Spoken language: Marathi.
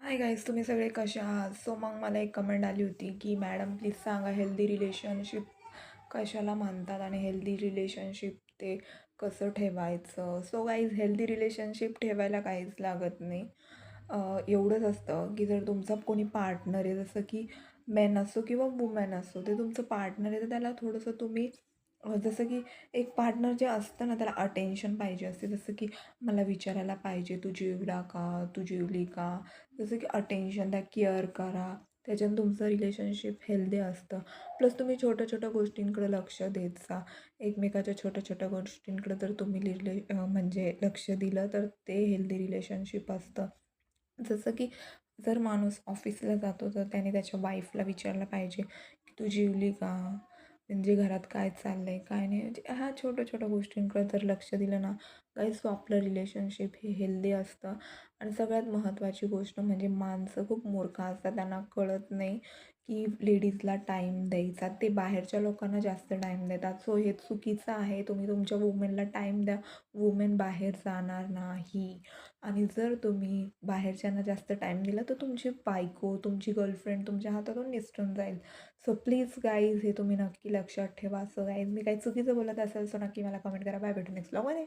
हाय गाईज, तुम्ही सगळे कसे आहात? सो मग मला एक कमेंट आली होती की मॅडम प्लीज सांगा हेल्दी रिलेशनशिप कशाला म्हणतात आणि हेल्दी रिलेशनशिप ते कसं ठेवायचं. सो गाईज, हेल्दी रिलेशनशिप ठेवायला काहीच लागत नाही. एवढंच असतं की जर तुमचा कोणी पार्टनर आहे, जसं की मेन असो किंवा वुमेन असो, ते तुमचं पार्टनर आहे तर त्याला थोडंसं तुम्ही जसं की एक पार्टनर जे असतं ना, त्याला अटेन्शन पाहिजे असते. जसं की मला विचारायला पाहिजे, तू जेवला का, तू जेवली का, जसं की अटेन्शन द्या, केअर करा. त्याच्यानं तुमचं रिलेशनशिप हेल्दी असतं. प्लस तुम्ही छोट्या छोट्या गोष्टींकडे लक्ष देत जा. एकमेकाच्या छोट्या छोट्या गोष्टींकडे जर तुम्ही म्हणजे लक्ष दिलं तर ते हेल्दी रिलेशनशिप असतं. जसं की जर माणूस ऑफिसला जातो तर त्याने त्याच्या वाईफला विचारलं पाहिजे की तू जेवली का, म्हणजे घरात काय चाललं आहे काय नाही, म्हणजे ह्या छोट्या छोट्या गोष्टींकडे जर लक्ष दिलं ना गाईज, सो आपलं रिलेशनशिप हे हेल्दी असतं. आणि सगळ्यात महत्त्वाची गोष्ट म्हणजे माणसं खूप मूर्ख असतात, त्यांना कळत नाही की लेडीजला टाईम द्यायचा. ते बाहेरच्या लोकांना जास्त टाईम देतात. सो हे चुकीचं आहे. तुम्ही तुमच्या वुमेनला टाईम द्या. वुमेन बाहेर जाणार नाही. आणि जर तुम्ही बाहेरच्यांना जास्त टाईम दिला तर तुमची बायको, तुमची गर्लफ्रेंड तुमच्या हातातून निसटून जाईल. सो प्लीज गाईज, हे तुम्ही नक्की लक्षात ठेवा. सो गाईज, मी काही चुकीचं बोलत असेल सो नक्की मला कमेंट करा. बाय, भेटू नेक्स्ट व्लॉगमध्ये.